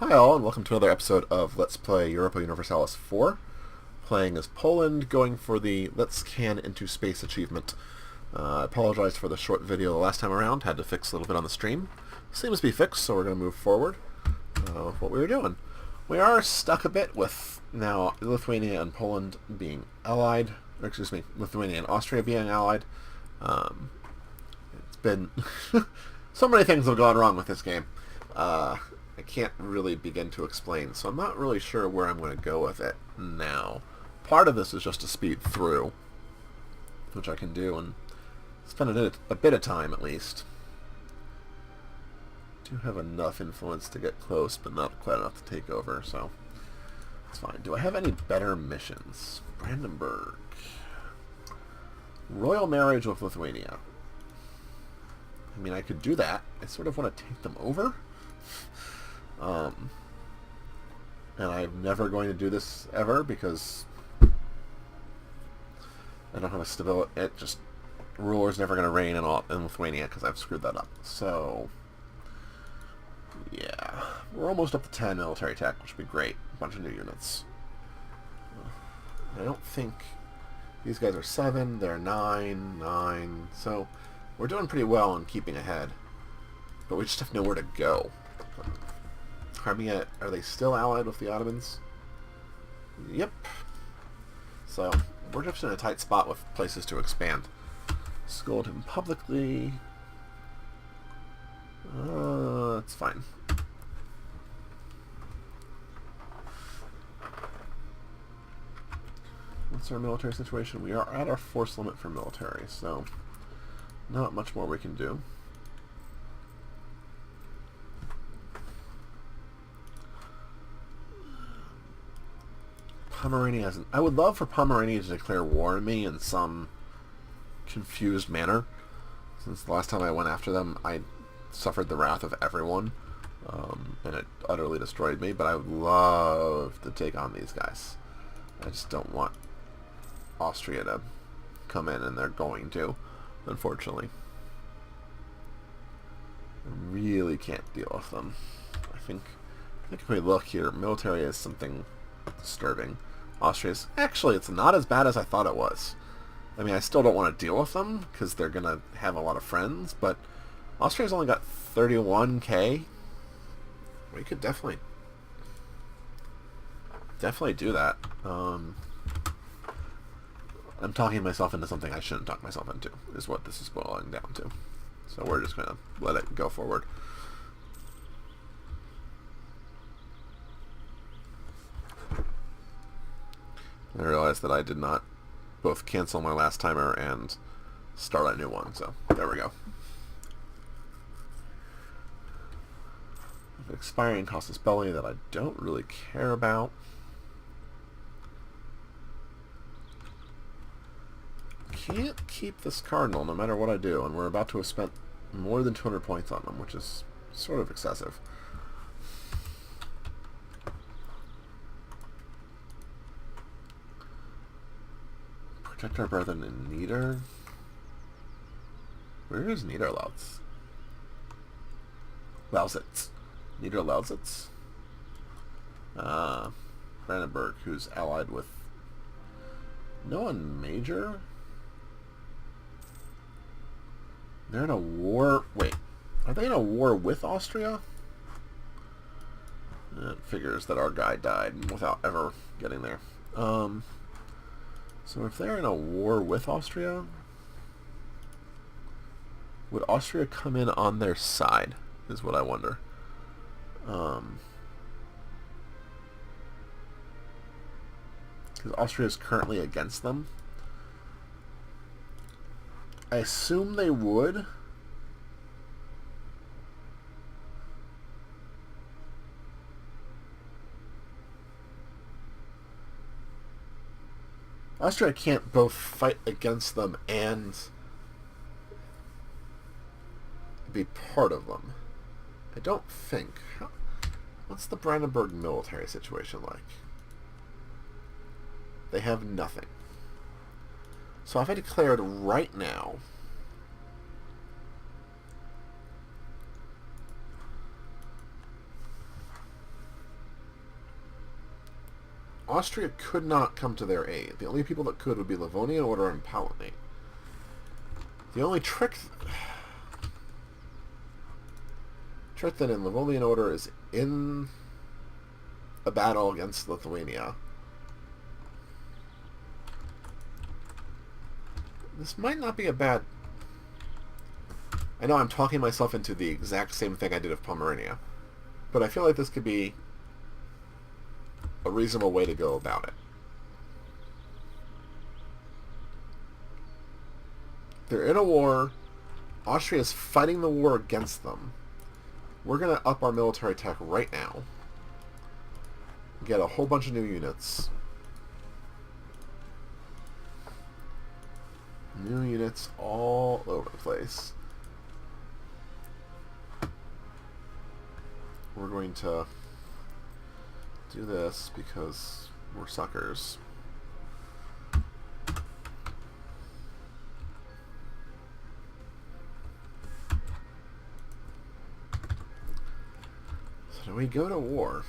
Hi all, and welcome to another episode of Let's Play Europa Universalis 4. Playing as Poland, going for the Let's Can Into Space achievement. I apologize for the short video the last time around, had to fix a little bit on the stream. Seems to be fixed, so we're going to move forward with what we were doing. We are stuck a bit with now Lithuania and Poland being allied, or excuse me, Lithuania and Austria being allied. It's been... so many things have gone wrong with this game. I can't really begin to explain, so I'm not really sure where I'm going to go with it now. Part of this is just to speed through, which I can do, and spend a bit of time at least. Do have enough influence to get close, but not quite enough to take over, so it's fine. Do I have any better missions? Brandenburg. Royal marriage with Lithuania. I mean, I could do that. I sort of want to take them over. And I'm never going to do this ever because I don't have a stability. It just ruler's never going to reign in Lithuania because I've screwed that up. So yeah, we're almost up to 10 military tech, which would be great. A bunch of new units. I don't think these guys are 7. They're 9. So we're doing pretty well in keeping ahead, but we just have nowhere to go. Crimea, are they still allied with the Ottomans? Yep. So, we're just in a tight spot with places to expand. Scold him publicly. That's fine. What's our military situation? We are at our force limit for military, so not much more we can do. Pomerania hasn't... I would love for Pomerania to declare war on me in some confused manner. Since the last time I went after them, I suffered the wrath of everyone. And it utterly destroyed me. But I would love to take on these guys. I just don't want Austria to come in, and they're going to, unfortunately. I really can't deal with them. I think if we look here, military is something disturbing. Austria's... Actually, it's not as bad as I thought it was. I mean, I still don't want to deal with them, because they're going to have a lot of friends, but Austria's only got 31k. We could definitely do that. I'm talking myself into something I shouldn't talk myself into, is what this is boiling down to. So we're just going to let it go forward. I realized that I did not both cancel my last timer and start a new one, so there we go. An expiring casus belli that I don't really care about. Can't keep this cardinal no matter what I do, and we're about to have spent more than 200 points on them, which is sort of excessive. Protect our brethren in Nieder. Where is Niederlausitz? Lausitz. Niederlausitz? Brandenburg, who's allied with no one major? They're in a war... Wait. Are they in a war with Austria? It figures that our guy died without ever getting there. So if they're in a war with Austria, would Austria come in on their side, is what I wonder. Because Austria is currently against them. I assume they would. Austria can't both fight against them and be part of them. I don't think. What's the Brandenburg military situation like? They have nothing. So if I declared right now, Austria could not come to their aid. The only people that could would be Livonian Order and Palatinate. The only trick that in Livonian Order is in a battle against Lithuania. This might not be a bad... I know I'm talking myself into the exact same thing I did with Pomerania, but I feel like this could be a reasonable way to go about it. They're in a war. Austria is fighting the war against them. We're going to up our military tech right now. Get a whole bunch of new units. New units all over the place. We're going to do this because we're suckers. So do we go to war?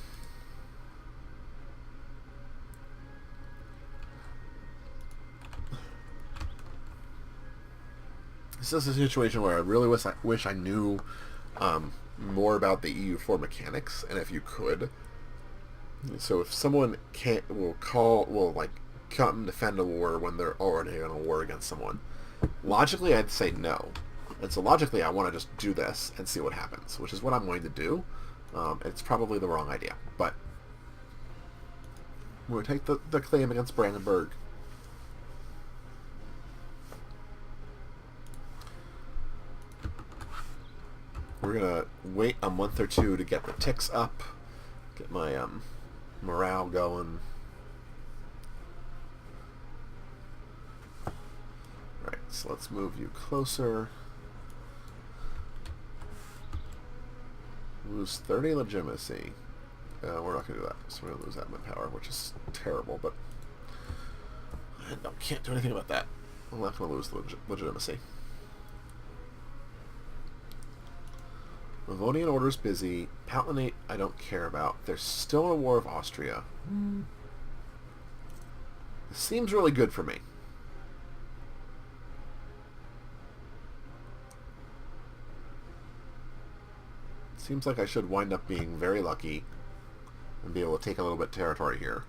This is a situation where I really wish I knew more about the EU4 mechanics, and if you could. So if someone will come and defend a war when they're already in a war against someone, logically I'd say no. And so logically I want to just do this and see what happens, which is what I'm going to do. It's probably the wrong idea, but we'll take the claim against Brandenburg. We're going to wait a month or two to get the ticks up, get my morale going. Right, so let's move you closer. Lose 30 legitimacy. We're not going to do that, so we're going to lose admin power, which is terrible, but I can't do anything about that. I'm not going to lose legitimacy. Livonian Order's busy. Palatinate, I don't care about. There's still a war of Austria. This seems really good for me. Seems like I should wind up being very lucky and be able to take a little bit of territory here.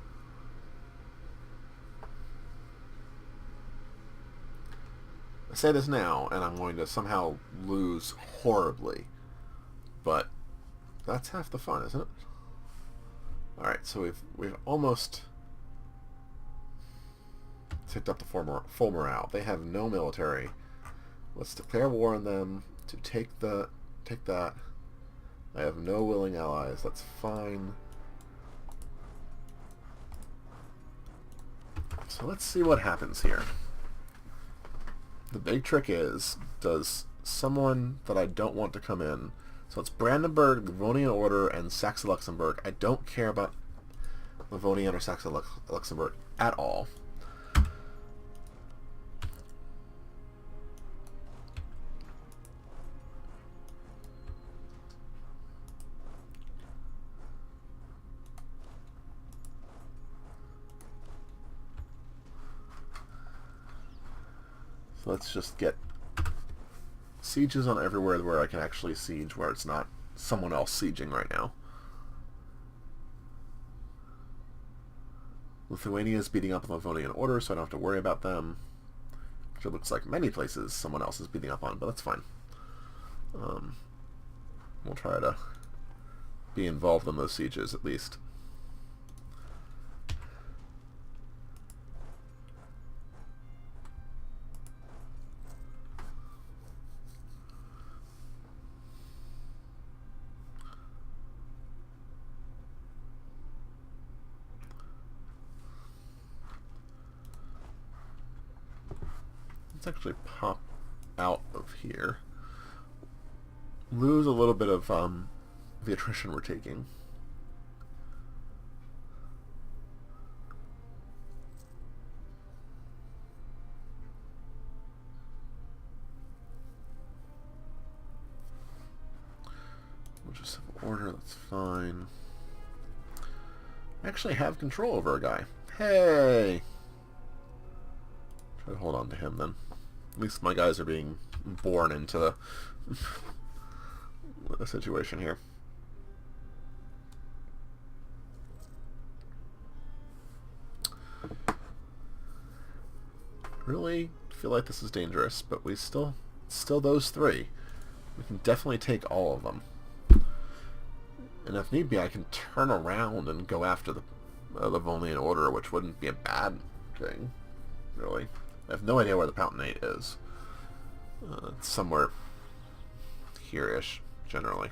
I say this now, and I'm going to somehow lose horribly. But that's half the fun, isn't it? Alright, so we've almost ticked up the full morale. They have no military. Let's declare war on them to take that. I have no willing allies. That's fine. So let's see what happens here. The big trick is, does someone that I don't want to come in... So it's Brandenburg, Livonian Order, and Saxe-Luxembourg. I don't care about Livonian or Saxe-Luxembourg at all. So let's just get sieges on everywhere where I can actually siege, where it's not someone else sieging right now. Lithuania is beating up the Livonian Order, so I don't have to worry about them. Which it looks like many places someone else is beating up on, but that's fine. We'll try to be involved in those sieges at least. Let's actually pop out of here. Lose a little bit of the attrition we're taking. We'll just have order, that's fine. actually have control over a guy. Hey! Try to hold on to him then. At least my guys are being born into the situation here. Really feel like this is dangerous, but we still those three. We can definitely take all of them. And if need be, I can turn around and go after the Livonian Order, which wouldn't be a bad thing, really. I have no idea where the Palatinate is. It's somewhere here-ish, generally.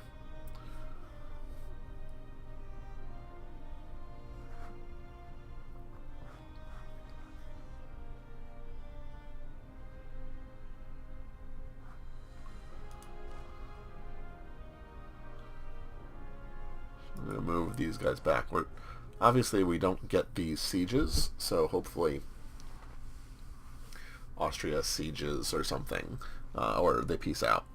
I'm going to move these guys back. Obviously, we don't get these sieges, so hopefully Austria sieges or something, or they peace out.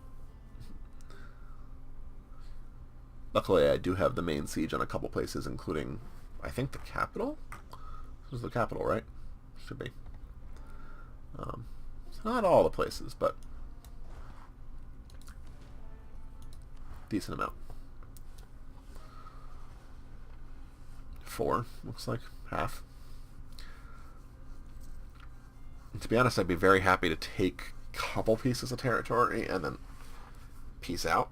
Luckily, I do have the main siege on a couple places, including, I think, the capital? This is the capital, right? Should be. It's not all the places, but decent amount. 4, looks like. Half. And to be honest, I'd be very happy to take a couple pieces of territory and then peace out.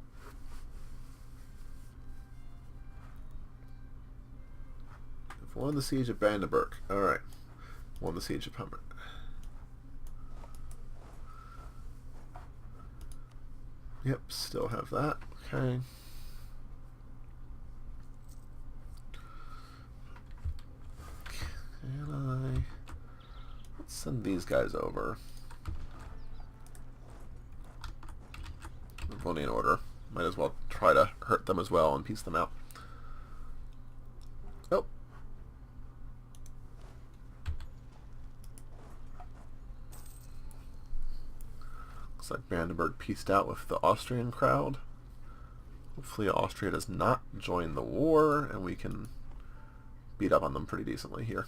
I've won the siege of Brandenburg. Alright. Won the siege of Humber. Yep, still have that. Okay. Can I... Let's send these guys over. Livonian Order. Might as well try to hurt them as well and piece them out. Oh. Looks like Brandenburg pieced out with the Austrian crowd. Hopefully Austria does not join the war and we can beat up on them pretty decently here.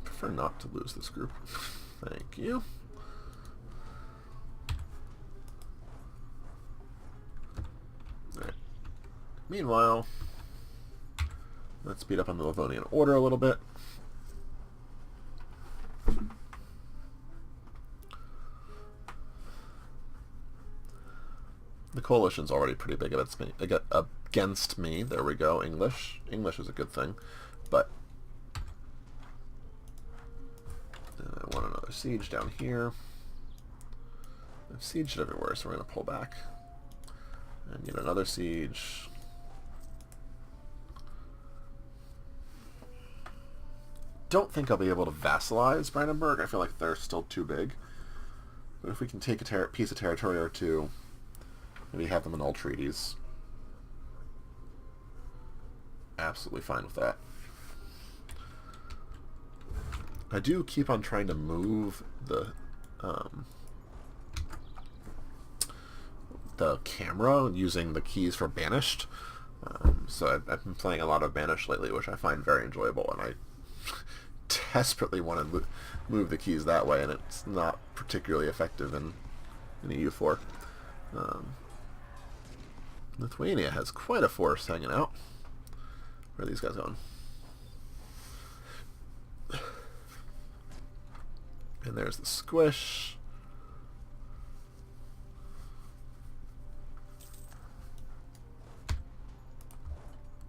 Prefer not to lose this group. Thank you. Alright. Meanwhile, let's speed up on the Livonian Order a little bit. The coalition's already pretty big against me. There we go. English. English is a good thing. But I want another siege down here. I've sieged everywhere, so we're going to pull back. And get another siege. Don't think I'll be able to vassalize Brandenburg. I feel like they're still too big. But if we can take a piece of territory or two, maybe have them annul treaties. Absolutely fine with that. I do keep on trying to move the camera using the keys for Banished. So I've been playing a lot of Banished lately, which I find very enjoyable, and I desperately want to move the keys that way, and it's not particularly effective in EU4. Lithuania has quite a force hanging out. Where are these guys going? And there's the squish.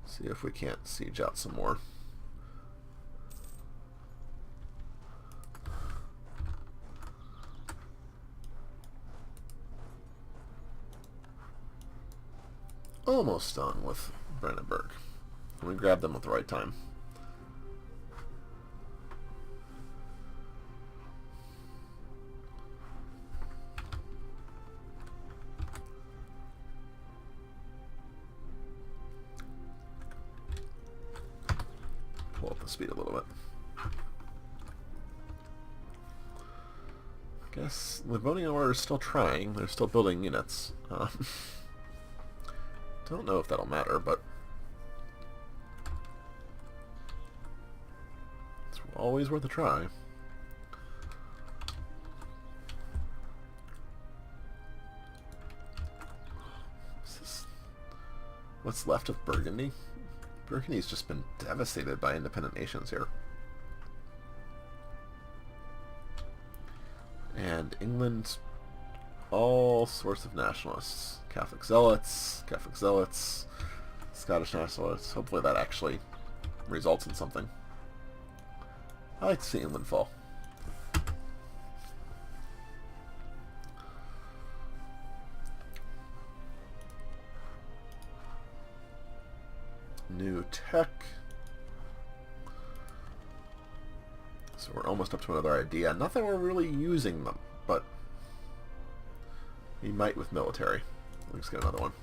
See if we can't siege out some more. Almost done with Brandenburg. We grab them at the right time. speed a little bit. I guess Livonian Order is still trying. They're still building units. Don't know if that'll matter, but it's always worth a try. What's left of Burgundy? Burgundy's just been devastated by independent nations here. And England, all sorts of nationalists. Catholic zealots, Scottish nationalists. Hopefully that actually results in something. I like to see England fall. New tech. So we're almost up to another idea. Not that we're really using them, but we might with military. Let's get another one.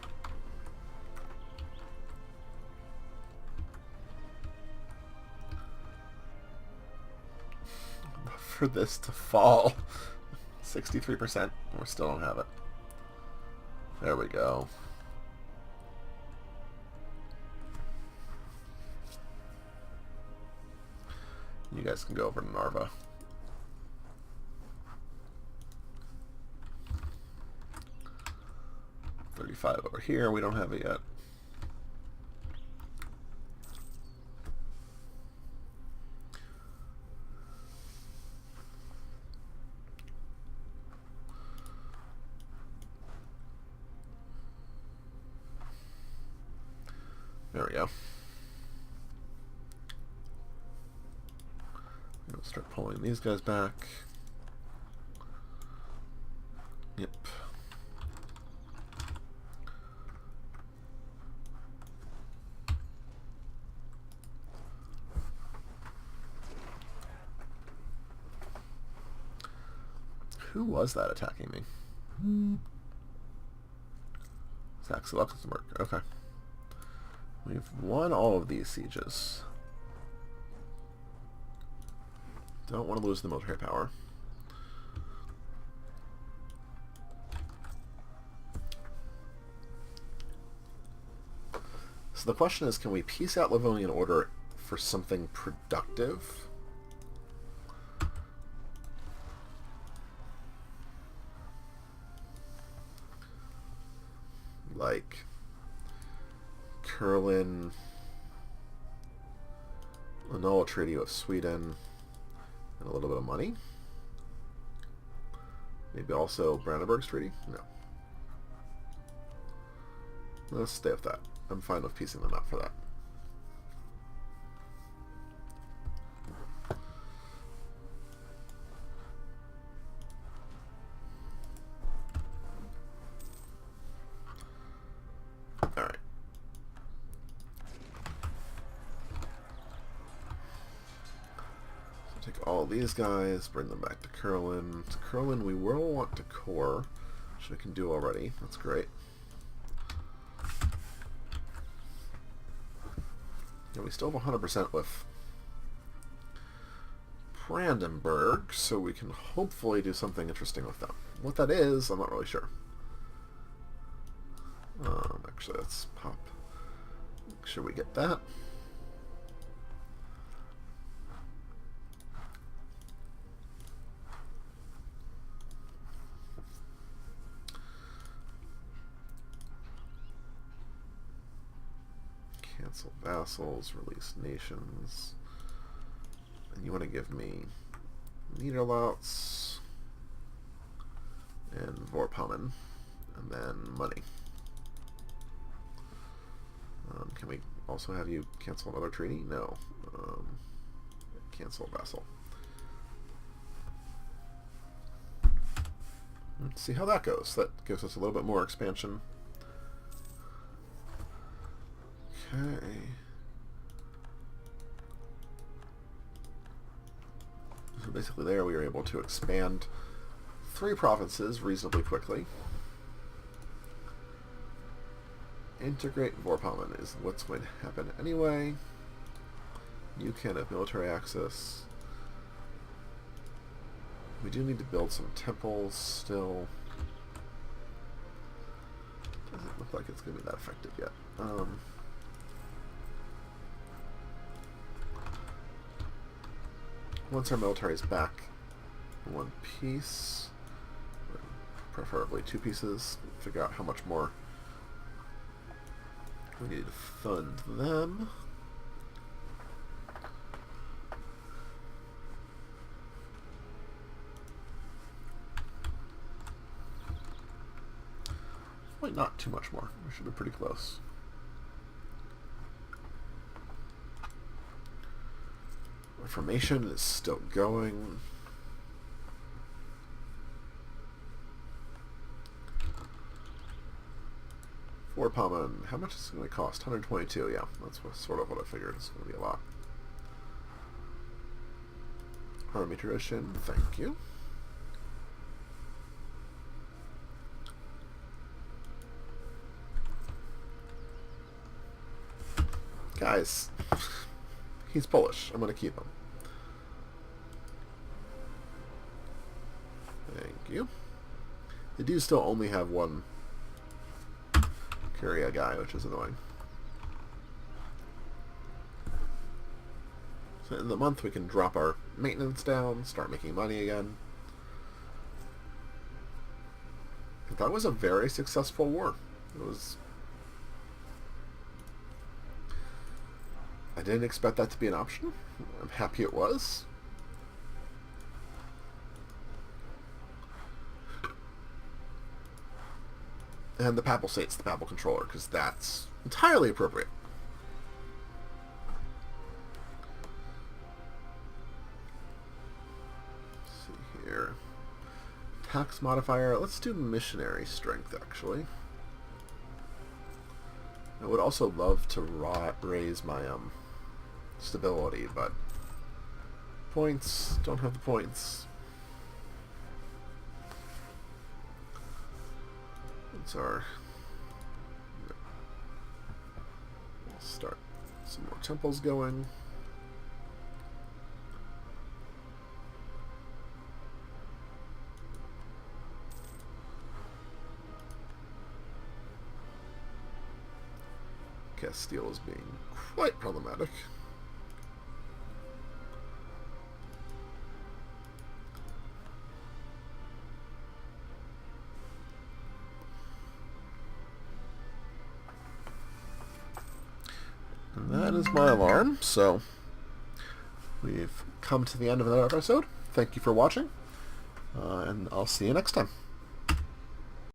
For this to fall. 63%. We still don't have it. There we go. You guys can go over to Narva. $35 over here. We don't have it yet. There we go. We'll start pulling these guys back. Yep. Who was that attacking me? Saxe Luxembourg. Okay. We've won all of these sieges. Don't want to lose the military power. So the question is, can we piece out Livonian Order for something productive? Like Kurland, annul a treaty with Sweden, and a little bit of money. Maybe also Brandenburg's treaty? No. Let's stay with that. I'm fine with piecing them out for that. Alright. So take all these guys, bring them back to Kurland. To Kurland we will want to core, which we can do already. That's great. And we still have 100% with Brandenburg, so we can hopefully do something interesting with them. What that is, I'm not really sure. Actually, let's pop. Make sure we get that. Cancel vassals, release nations. And you want to give me Niederlautz and Vorpommern, and then money. Can we also have you cancel another treaty? No. Cancel vassal. Let's see how that goes. That gives us a little bit more expansion. Okay. So basically there we were able to expand 3 provinces reasonably quickly. Integrate Vorpommern is what's going to happen anyway. You can have military access. We do need to build some temples still. Doesn't look like it's going to be that effective yet. Once our military is back in one piece, preferably two pieces, figure out how much more we need to fund them. Wait, not too much more. We should be pretty close. Reformation is still going. Fort Palman, how much is it going to cost? 122, yeah. That's sort of what I figured. It's going to be a lot. Army tradition, thank you. Guys, he's Polish. I'm going to keep him. Thank you. They do still only have one Curia guy, which is annoying. So in the month we can drop our maintenance down, start making money again. That was a very successful war. It was... I didn't expect that to be an option. I'm happy it was. And the Papal State's the Papal Controller, because that's entirely appropriate. Let's see here. Tax modifier. Let's do missionary strength, actually. I would also love to raise my stability, but points, don't have the points. What's our... Let's start some more temples going. Castile is being quite problematic. And that is my alarm, so we've come to the end of another episode. Thank you for watching, and I'll see you next time.